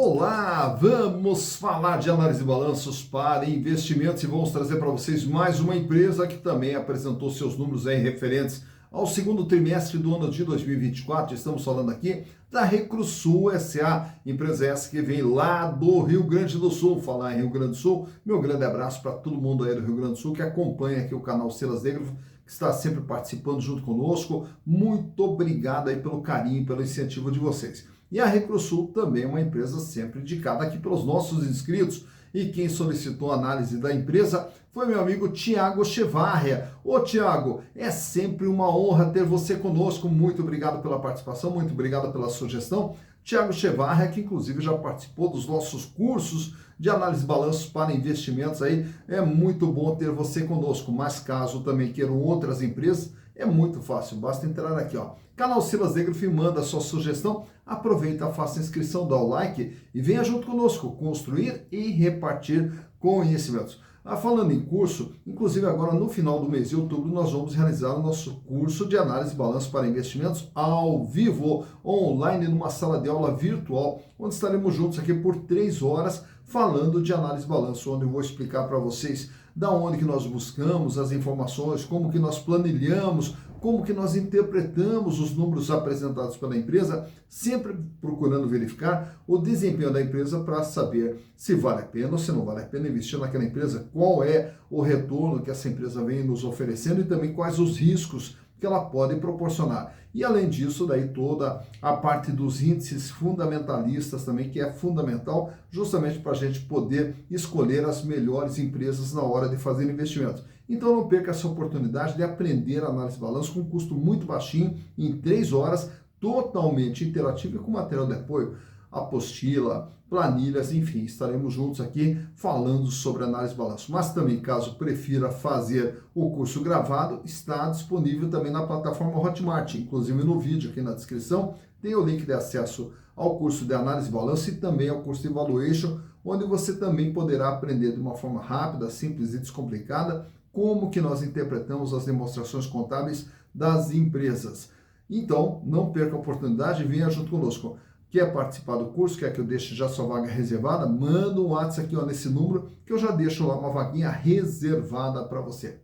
Olá, vamos falar de análise de balanços para investimentos e vamos trazer para vocês mais uma empresa que também apresentou seus números aí referentes ao segundo trimestre do ano de 2024. Estamos falando aqui da Recrusul SA, empresa essa que vem lá do Rio Grande do Sul. Falar em Rio Grande do Sul, meu grande abraço para todo mundo aí do Rio Grande do Sul que acompanha aqui o canal Silas Negro, que está sempre participando junto conosco. Muito obrigado aí pelo carinho, pelo incentivo de vocês. E a Recrusul também é uma empresa sempre indicada aqui pelos nossos inscritos. E quem solicitou a análise da empresa foi meu amigo Tiago Chevarria. Ô Tiago, é sempre uma honra ter você conosco. Muito obrigado pela participação, muito obrigado pela sugestão. Tiago Chevarria, que inclusive já participou dos nossos cursos de análise de balanços para investimentos aí. É muito bom ter você conosco, mas caso também queiram outras empresas, é muito fácil, basta entrar aqui, ó. Canal Silas Negro, manda a sua sugestão, aproveita, faça a inscrição, dá o like e venha junto conosco construir e repartir conhecimentos. Falando em curso, inclusive agora no final do mês de outubro nós vamos realizar o nosso curso de análise de balanço para investimentos ao vivo, online, numa sala de aula virtual, onde estaremos juntos aqui por 3 horas falando de análise de balanço, onde eu vou explicar para vocês da onde que nós buscamos as informações, como que nós planilhamos, como que nós interpretamos os números apresentados pela empresa, sempre procurando verificar o desempenho da empresa para saber se vale a pena ou se não vale a pena investir naquela empresa, qual é o retorno que essa empresa vem nos oferecendo e também quais os riscos que ela pode proporcionar. E além disso, daí toda a parte dos índices fundamentalistas também, que é fundamental justamente para a gente poder escolher as melhores empresas na hora de fazer investimentos. Então não perca essa oportunidade de aprender a análise de balanço com um custo muito baixinho, em 3 horas, totalmente interativo e com material de apoio, apostila, planilhas, enfim, estaremos juntos aqui falando sobre análise de balanço. Mas também, caso prefira fazer o curso gravado, está disponível também na plataforma Hotmart, inclusive no vídeo aqui na descrição, tem o link de acesso ao curso de análise de balanço e também ao curso de Valuation, onde você também poderá aprender de uma forma rápida, simples e descomplicada como que nós interpretamos as demonstrações contábeis das empresas. Então, não perca a oportunidade, venha junto conosco. Quer participar do curso, quer que eu deixe já sua vaga reservada? Manda um WhatsApp aqui ó, nesse número que eu já deixo lá uma vaguinha reservada para você.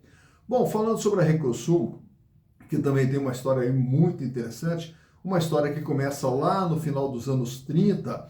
Bom, falando sobre a Recrusul, que também tem uma história aí muito interessante, uma história que começa lá no final dos anos 30,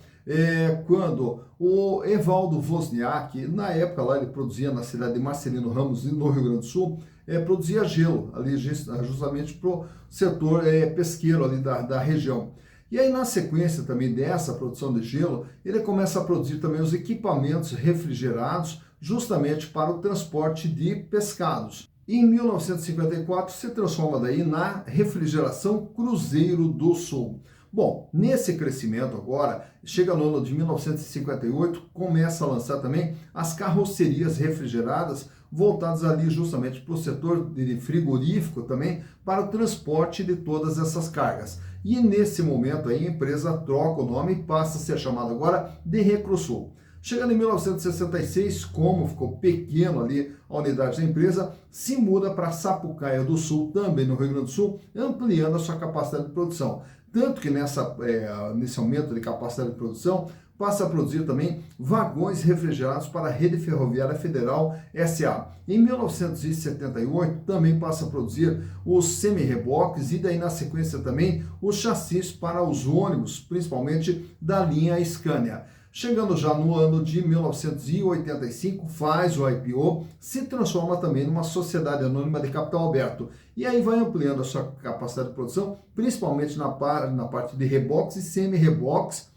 quando o Evaldo Wozniak, na época lá ele produzia na cidade de Marcelino Ramos, no Rio Grande do Sul, produzia gelo, ali justamente para o setor pesqueiro ali da região. E aí, na sequência também dessa produção de gelo, ele começa a produzir também os equipamentos refrigerados, justamente para o transporte de pescados. E em 1954 se transforma daí na refrigeração Cruzeiro do Sul. Bom, nesse crescimento agora, chega no ano de 1958, começa a lançar também as carrocerias refrigeradas, voltadas ali justamente para o setor de frigorífico também, para o transporte de todas essas cargas. E nesse momento aí a empresa troca o nome e passa a ser chamada agora de Recrusul. Chegando em 1966, como ficou pequeno ali a unidade da empresa, se muda para Sapucaia do Sul, também no Rio Grande do Sul, ampliando a sua capacidade de produção. Tanto que nesse aumento de capacidade de produção, passa a produzir também vagões refrigerados para a Rede Ferroviária Federal SA. Em 1978, também passa a produzir os semi-reboques e daí na sequência também os chassis para os ônibus, principalmente da linha Scania. Chegando já no ano de 1985, faz o IPO, se transforma também numa sociedade anônima de capital aberto. E aí vai ampliando a sua capacidade de produção, principalmente na parte de reboques e semi-reboques,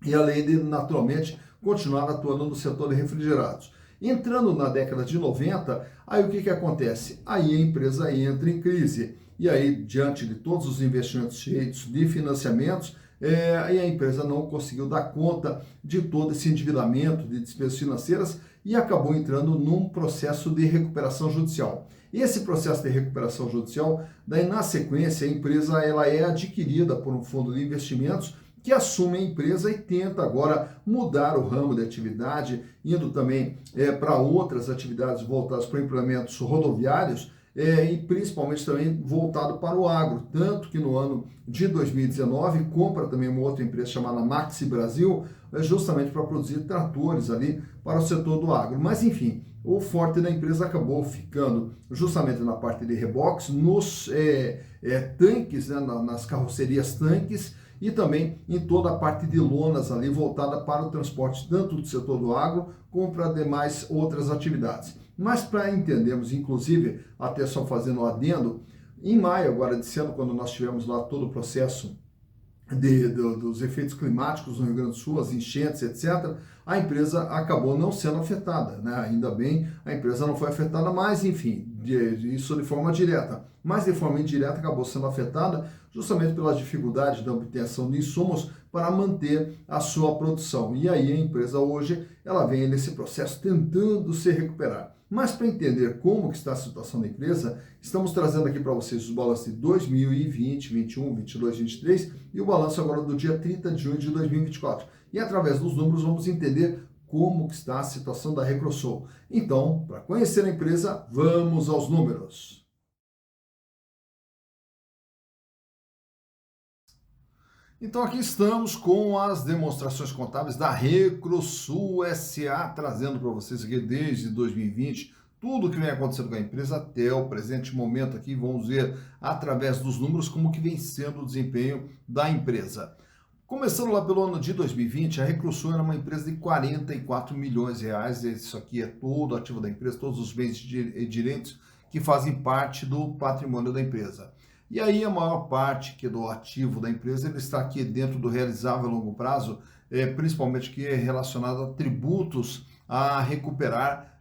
e além de, naturalmente, continuar atuando no setor de refrigerados. Entrando na década de 90, aí o que acontece? Aí a empresa entra em crise. E aí, diante de todos os investimentos feitos de financiamentos, e a empresa não conseguiu dar conta de todo esse endividamento, de despesas financeiras, e acabou entrando num processo de recuperação judicial. Esse processo de recuperação judicial, daí na sequência, a empresa ela é adquirida por um fundo de investimentos que assume a empresa e tenta agora mudar o ramo de atividade, indo também para outras atividades voltadas para implementos rodoviários, e principalmente também voltado para o agro, tanto que no ano de 2019 compra também uma outra empresa chamada Maxi Brasil, justamente para produzir tratores ali para o setor do agro. Mas enfim, o forte da empresa acabou ficando justamente na parte de reboques, nos tanques, né, nas carrocerias tanques, e também em toda a parte de lonas ali voltada para o transporte, tanto do setor do agro como para demais outras atividades. Mas para entendermos, inclusive, até só fazendo um adendo, em maio agora desse ano, quando nós tivemos lá todo o processo dos efeitos climáticos no Rio Grande do Sul, as enchentes, etc., a empresa acabou não sendo afetada, né? Ainda bem, a empresa não foi afetada, mas enfim, isso de forma direta. Mas de forma indireta acabou sendo afetada justamente pela dificuldade da obtenção de insumos para manter a sua produção. E aí a empresa hoje, ela vem nesse processo tentando se recuperar. Mas para entender como que está a situação da empresa, estamos trazendo aqui para vocês os balanços de 2020, 21, 22, 23 e o balanço agora do dia 30 de junho de 2024. E através dos números vamos entender como que está a situação da Recrosul. Então, para conhecer a empresa, vamos aos números. Então aqui estamos com as demonstrações contábeis da Recrosul SA, trazendo para vocês aqui desde 2020 tudo o que vem acontecendo com a empresa até o presente momento aqui. Vamos ver através dos números como que vem sendo o desempenho da empresa. Começando lá pelo ano de 2020, a Recrosul era uma empresa de 44 milhões de reais. Isso aqui é todo o ativo da empresa, todos os bens e direitos que fazem parte do patrimônio da empresa. E aí a maior parte que é do ativo da empresa ele está aqui dentro do realizável a longo prazo, principalmente que é relacionado a tributos a recuperar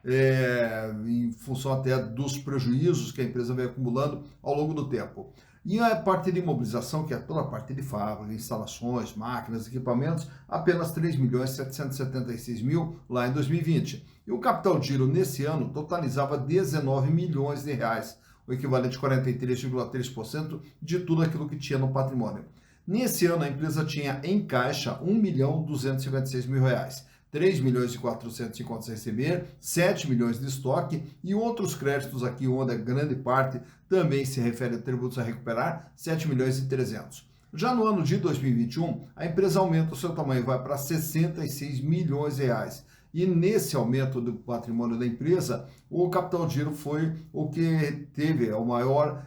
em função até dos prejuízos que a empresa vem acumulando ao longo do tempo. E a parte de imobilização, que é toda a parte de fábrica, instalações, máquinas, equipamentos, apenas 3.776.000 lá em 2020. E o capital giro nesse ano totalizava 19 milhões de reais, o equivalente a 43,3% de tudo aquilo que tinha no patrimônio. Nesse ano, a empresa tinha em caixa R$ 1.256.000, 3 milhões e 400 em contas a receber, 7 milhões de estoque e outros créditos aqui, onde a grande parte também se refere a tributos a recuperar, 7 milhões e 300. Já no ano de 2021, a empresa aumenta o seu tamanho, vai para 66 milhões de reais. E nesse aumento do patrimônio da empresa, o capital giro foi o que teve o maior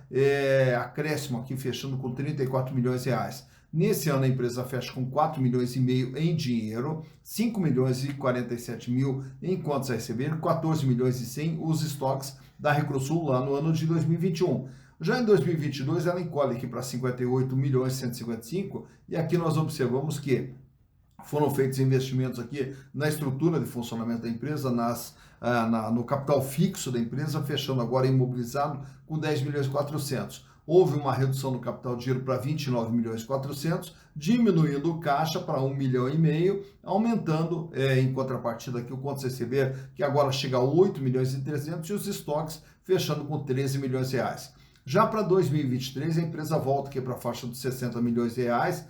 acréscimo aqui, fechando com 34 milhões de reais. Nesse ano a empresa fecha com 4 milhões e meio em dinheiro, 5 milhões e 47 mil em contas a receber, 14 milhões e 100 os estoques da Recrosul lá no ano de 2021. Já em 2022 ela encolhe aqui para 58 milhões e 155 e aqui nós observamos que foram feitos investimentos aqui na estrutura de funcionamento da empresa, no capital fixo da empresa, fechando agora imobilizado com 10 milhões e 400. Houve uma redução do capital de giro para 29 milhões e 400, diminuindo o caixa para 1 milhão e meio, aumentando em contrapartida aqui o contas a receber, que agora chega a 8 milhões e 300 e os estoques fechando com 13 milhões de reais. Já para 2023 a empresa volta aqui para a faixa dos 60 milhões de reais,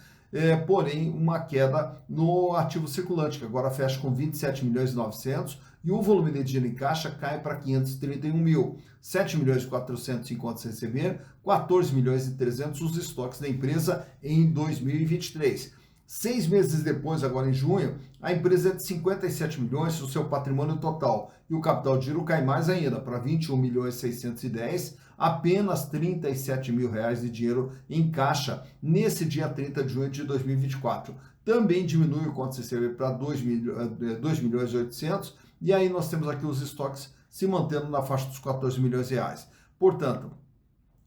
porém uma queda no ativo circulante, que agora fecha com 27 milhões e 900 e o volume de dinheiro em caixa cai para 531 mil, 7 milhões e 400 em contas a receber, 14 milhões e 300 os estoques da empresa em 2023. 6 meses depois, agora em junho, a empresa é de 57 milhões, o seu patrimônio total, e o capital de giro cai mais ainda, para 21 milhões e 610, apenas 37 mil reais de dinheiro em caixa nesse dia 30 de junho de 2024. Também diminui o contas a receber para 2 milhões e 800, e aí nós temos aqui os estoques se mantendo na faixa dos 14 milhões de reais. Portanto,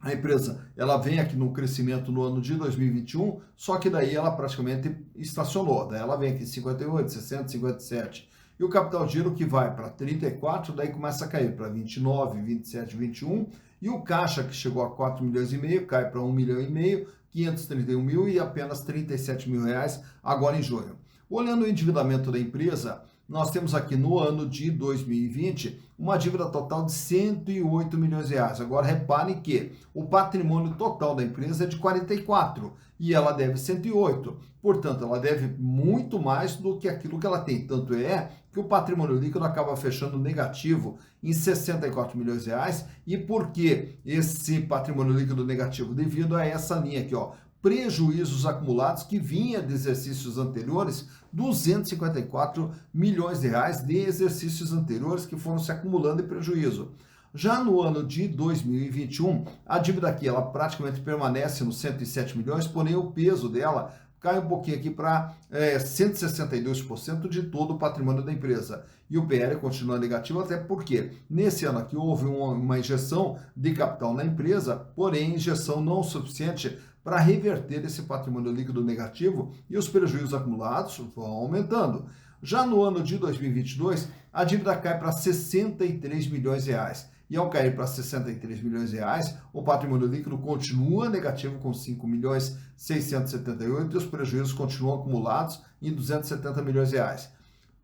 a empresa ela vem aqui no crescimento no ano de 2021, só que daí ela praticamente estacionou. Daí ela vem aqui 58, 60, 57. E o capital giro que vai para 34, daí começa a cair para 29, 27, 21. E o caixa que chegou a 4 milhões e meio cai para 1 milhão e meio, 531 mil e apenas 37 mil reais agora em junho. Olhando o endividamento da empresa, nós temos aqui no ano de 2020 uma dívida total de 108 milhões de reais. Agora reparem que o patrimônio total da empresa é de 44 e ela deve 108. Portanto, ela deve muito mais do que aquilo que ela tem. Tanto é que o patrimônio líquido acaba fechando negativo em 64 milhões de reais. E por que esse patrimônio líquido negativo? Devido a essa linha aqui, ó, prejuízos acumulados que vinha de exercícios anteriores, 254 milhões de reais de exercícios anteriores que foram se acumulando em prejuízo. Já no ano de 2021, a dívida aqui ela praticamente permanece nos 107 milhões, porém o peso dela cai um pouquinho aqui para 162% de todo o patrimônio da empresa. E o PL continua negativo, até porque nesse ano aqui houve uma injeção de capital na empresa, porém injeção não suficiente para reverter esse patrimônio líquido negativo e os prejuízos acumulados vão aumentando. Já no ano de 2022, a dívida cai para 63 milhões de reais. E ao cair para 63 milhões de reais, o patrimônio líquido continua negativo com 5 milhões 678 e os prejuízos continuam acumulados em 270 milhões de reais.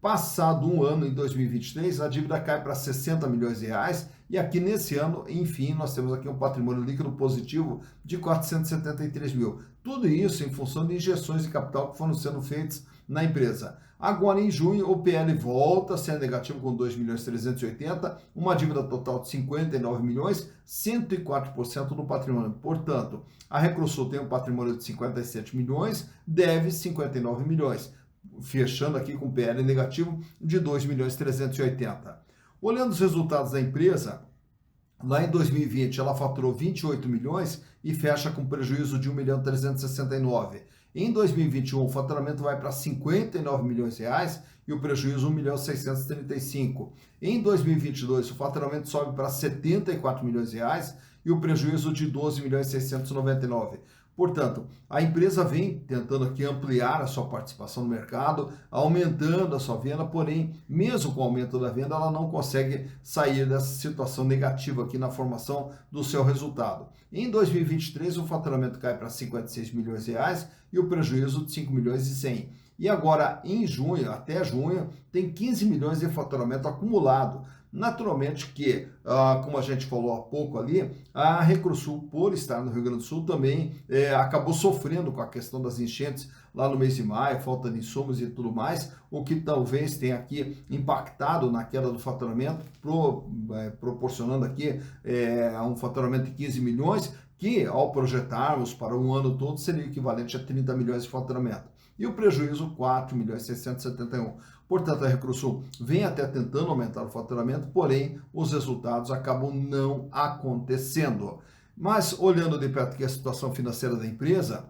Passado um ano, em 2023, a dívida cai para 60 milhões de reais e aqui nesse ano, enfim, nós temos aqui um patrimônio líquido positivo de 473 mil. Tudo isso em função de injeções de capital que foram sendo feitas na empresa. Agora, em junho, o PL volta a ser negativo com 2 milhões 380, uma dívida total de 59 milhões, 104% do patrimônio. Portanto, a Recrosul tem um patrimônio de 57 milhões, deve 59 milhões, fechando aqui com PL negativo de 2 milhões 380. Olhando os resultados da empresa, lá em 2020 ela faturou 28 milhões e fecha com prejuízo de 1 milhão 369. Em 2021, o faturamento vai para 59 milhões de reais e o prejuízo 1 milhão 635. Em 2022, o faturamento sobe para 74 milhões de reais e o prejuízo de 12 milhões 699. Portanto, a empresa vem tentando aqui ampliar a sua participação no mercado, aumentando a sua venda, porém, mesmo com o aumento da venda, ela não consegue sair dessa situação negativa aqui na formação do seu resultado. Em 2023, o faturamento cai para 56 milhões de reais e o prejuízo de 5 milhões e 100. E agora, em junho, até junho, tem 15 milhões de faturamento acumulado. Naturalmente que, como a gente falou há pouco ali, a Recrosul, por estar no Rio Grande do Sul, também acabou sofrendo com a questão das enchentes lá no mês de maio, falta de insumos e tudo mais, o que talvez tenha aqui impactado na queda do faturamento, proporcionando aqui um faturamento de 15 milhões, que ao projetarmos para um ano todo seria equivalente a 30 milhões de faturamento. E o prejuízo, 4 milhões 671. Portanto, a Recrosul vem até tentando aumentar o faturamento, porém, os resultados acabam não acontecendo. Mas, olhando de perto aqui a situação financeira da empresa,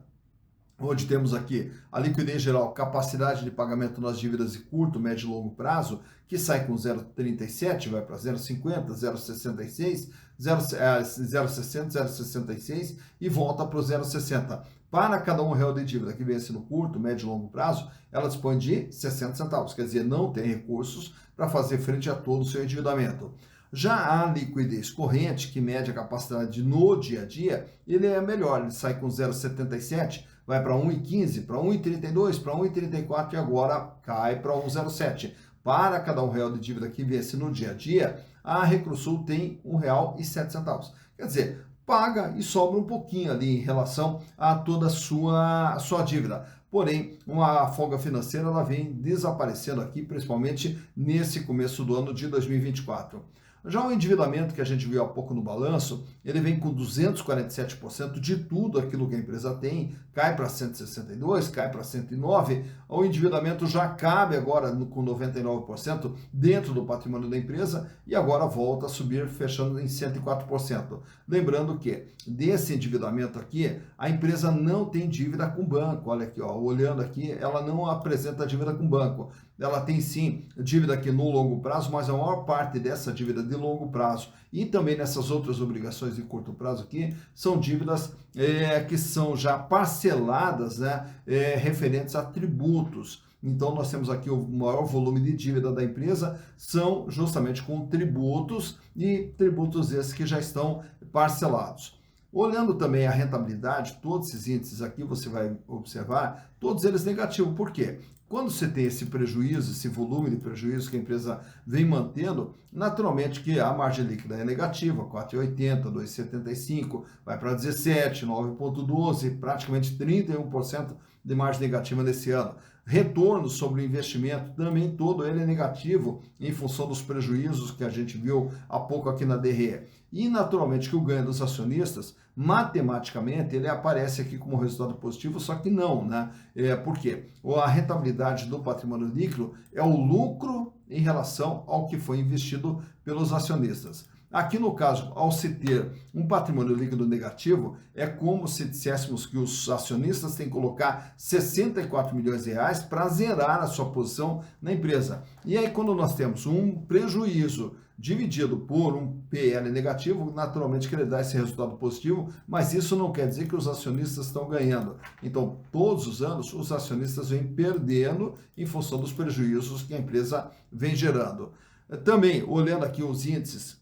onde temos aqui a liquidez geral, capacidade de pagamento nas dívidas de curto, médio e longo prazo, que sai com 0,37, vai para 0,50, 0,66, 0,60, 0,66 e volta para o 0,60. Para cada R$1 de dívida que vence no curto, médio e longo prazo, ela dispõe de 60 centavos, quer dizer, não tem recursos para fazer frente a todo o seu endividamento. Já a liquidez corrente, que mede a capacidade no dia a dia, ele é melhor, ele sai com 0,77, vai para 1,15, para 1,32, para 1,34 e agora cai para 1,07. Para cada R$1 de dívida que vence no dia a dia, a Recrosul tem R$1,07. Quer dizer, paga e sobra um pouquinho ali em relação a toda a sua dívida. Porém, uma folga financeira ela vem desaparecendo aqui, principalmente nesse começo do ano de 2024. Já o endividamento que a gente viu há pouco no balanço, ele vem com 247% de tudo aquilo que a empresa tem, cai para 162, cai para 109, o endividamento já cabe agora com 99% dentro do patrimônio da empresa e agora volta a subir, fechando em 104%. Lembrando que desse endividamento aqui, a empresa não tem dívida com banco, olha aqui, ó, olhando aqui, ela não apresenta dívida com banco. Ela tem sim dívida aqui no longo prazo, mas a maior parte dessa dívida de longo prazo e também nessas outras obrigações de curto prazo aqui são dívidas que são já parceladas, né, referentes a tributos. Então nós temos aqui o maior volume de dívida da empresa são justamente com tributos e tributos esses que já estão parcelados. Olhando também a rentabilidade, todos esses índices aqui você vai observar, todos eles negativos. Por quê? Quando você tem esse prejuízo, esse volume de prejuízo que a empresa vem mantendo, naturalmente que a margem líquida é negativa, 4,80, 2,75, vai para 17, 9,12, praticamente 31% de margem negativa nesse ano. Retorno sobre o investimento, também todo ele é negativo em função dos prejuízos que a gente viu há pouco aqui na DRE. E naturalmente que o ganho dos acionistas, matematicamente, ele aparece aqui como resultado positivo, só que não, né? Por quê? A rentabilidade do patrimônio líquido é o lucro em relação ao que foi investido pelos acionistas. Aqui no caso, ao se ter um patrimônio líquido negativo, é como se disséssemos que os acionistas têm que colocar 64 milhões de reais para zerar a sua posição na empresa. E aí quando nós temos um prejuízo dividido por um PL negativo, naturalmente que ele dá esse resultado positivo, mas isso não quer dizer que os acionistas estão ganhando. Então, todos os anos, os acionistas vêm perdendo em função dos prejuízos que a empresa vem gerando. Também, olhando aqui os índices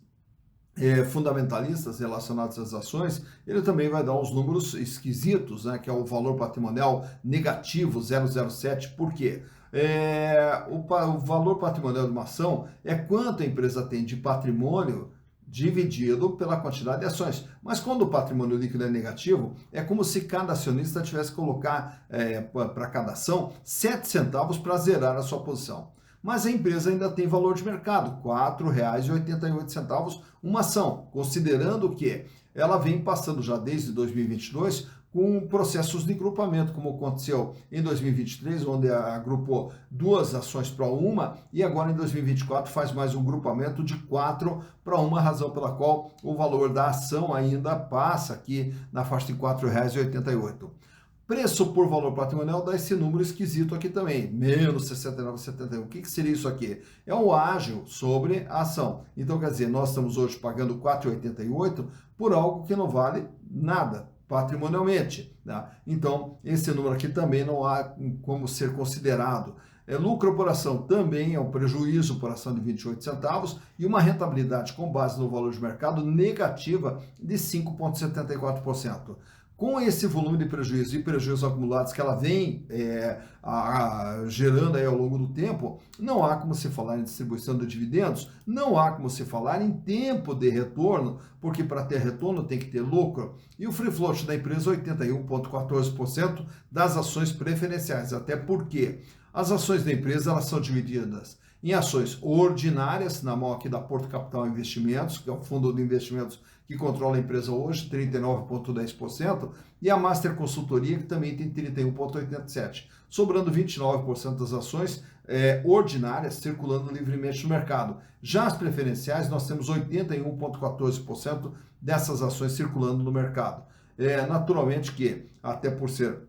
fundamentalistas relacionados às ações, ele também vai dar uns números esquisitos, né, que é o valor patrimonial negativo 0,07. Por quê? O valor patrimonial de uma ação é quanto a empresa tem de patrimônio dividido pela quantidade de ações. Mas quando o patrimônio líquido é negativo, é como se cada acionista tivesse que colocar para cada ação 7 centavos para zerar a sua posição. Mas a empresa ainda tem valor de mercado, R$ 4,88 uma ação, considerando que ela vem passando já desde 2022 com processos de grupamento, como aconteceu em 2023, onde agrupou 2 ações para uma, e agora em 2024 faz mais um grupamento de 4 para uma, razão pela qual o valor da ação ainda passa aqui na faixa de R$ 4,88. Preço por valor patrimonial dá esse número esquisito aqui também, menos 69,71. O que seria isso aqui? É um ágio sobre a ação. Então, quer dizer, nós estamos hoje pagando 4,88 por algo que não vale nada patrimonialmente. Tá? Então, esse número aqui também não há como ser considerado. Lucro por ação também é um prejuízo por ação de 28 centavos e uma rentabilidade com base no valor de mercado negativa de 5,74%. Com esse volume de prejuízo e prejuízos acumulados que ela vem gerando aí ao longo do tempo, não há como se falar em distribuição de dividendos, não há como se falar em tempo de retorno, porque para ter retorno tem que ter lucro. E o free float da empresa é 81,14% das ações preferenciais, até porque as ações da empresa elas são divididas em ações ordinárias, na mão aqui da Porto Capital Investimentos, que é o fundo de investimentos que controla a empresa hoje, 39,10%, e a Master Consultoria, que também tem 31,87%, sobrando 29% das ações ordinárias circulando livremente no mercado. Já as preferenciais, nós temos 81,14% dessas ações circulando no mercado. Naturalmente que, até por ser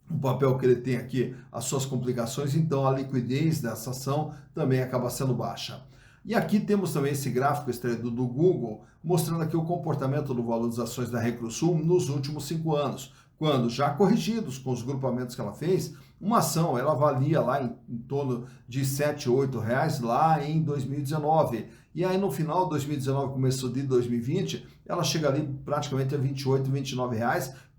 o papel que ele tem aqui, as suas complicações, então a liquidez dessa ação também acaba sendo baixa. E aqui temos também esse gráfico extraído do Google, mostrando aqui o comportamento do valor das ações da Recrusul nos últimos 5 anos, quando já corrigidos com os grupamentos que ela fez, uma ação ela valia lá em torno de R$ 7, R$ 8 lá em 2019. E aí no final de 2019, começo de 2020, ela chega ali praticamente a R$ 28, R$ 29,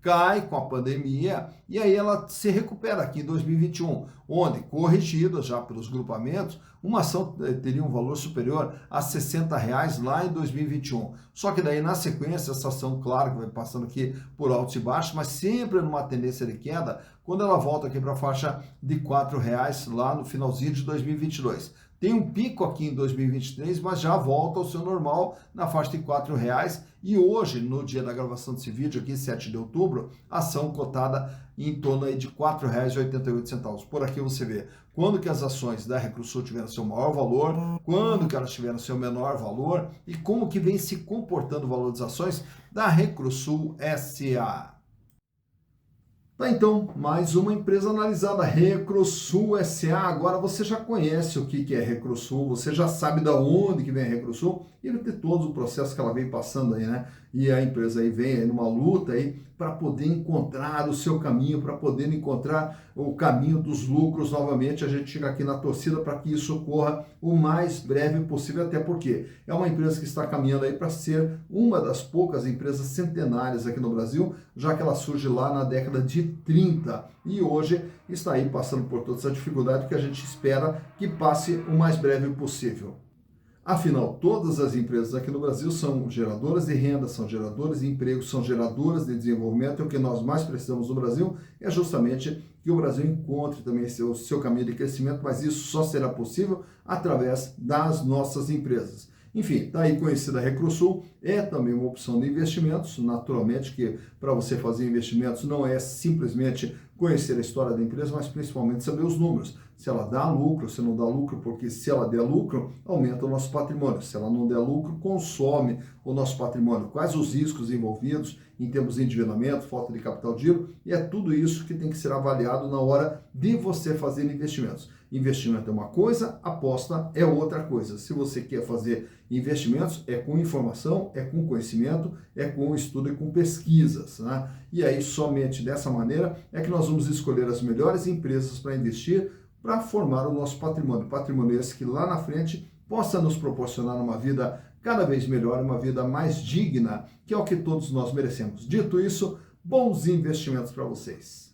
cai com a pandemia e aí ela se recupera aqui em 2021, onde, corrigida já pelos grupamentos, uma ação teria um valor superior a R$ 60 lá em 2021. Só que daí na sequência essa ação, claro que vai passando aqui por altos e baixos, mas sempre numa tendência de queda, quando ela volta aqui para a faixa de R$ 4 lá no finalzinho de 2022. Tem um pico aqui em 2023, mas já volta ao seu normal na faixa de R$ 4. E hoje, no dia da gravação desse vídeo, aqui 7 de outubro, a ação cotada em torno aí de R$ 4,88. Por aqui você vê quando que as ações da Recrusul tiveram seu maior valor, quando que elas tiveram seu menor valor e como que vem se comportando o valor das ações da Recrusul SA. Tá, então, mais uma empresa analisada, Recrusul SA. Agora você já conhece o que é Recrusul, você já sabe de onde que vem a Recrusul e de todo o processo que ela vem passando aí, né? E a empresa aí vem aí numa luta aí para poder encontrar o seu caminho, para poder encontrar o caminho dos lucros novamente. A gente chega aqui na torcida para que isso ocorra o mais breve possível, até porque é uma empresa que está caminhando aí para ser uma das poucas empresas centenárias aqui no Brasil, já que ela surge lá na década de 30 e hoje está aí passando por toda essa dificuldade que a gente espera que passe o mais breve possível. Afinal, todas as empresas aqui no Brasil são geradoras de renda, são geradoras de emprego, são geradoras de desenvolvimento, e o que nós mais precisamos no Brasil é justamente que o Brasil encontre também o seu caminho de crescimento, mas isso só será possível através das nossas empresas. Enfim, está aí conhecida a Recrusul, é também uma opção de investimentos, naturalmente que para você fazer investimentos não é simplesmente conhecer a história da empresa, mas principalmente saber os números, se ela dá lucro, se não dá lucro, porque se ela der lucro, aumenta o nosso patrimônio, se ela não der lucro, consome o nosso patrimônio, quais os riscos envolvidos em termos de endividamento, falta de capital de giro, e é tudo isso que tem que ser avaliado na hora de você fazer investimentos. Investimento é uma coisa, aposta é outra coisa. Se você quer fazer investimentos, é com informação, é com conhecimento, é com estudo e com pesquisas, né? E aí, somente dessa maneira, é que nós vamos escolher as melhores empresas para investir, para formar o nosso patrimônio. Patrimônio esse que lá na frente possa nos proporcionar uma vida cada vez melhor, uma vida mais digna, que é o que todos nós merecemos. Dito isso, bons investimentos para vocês.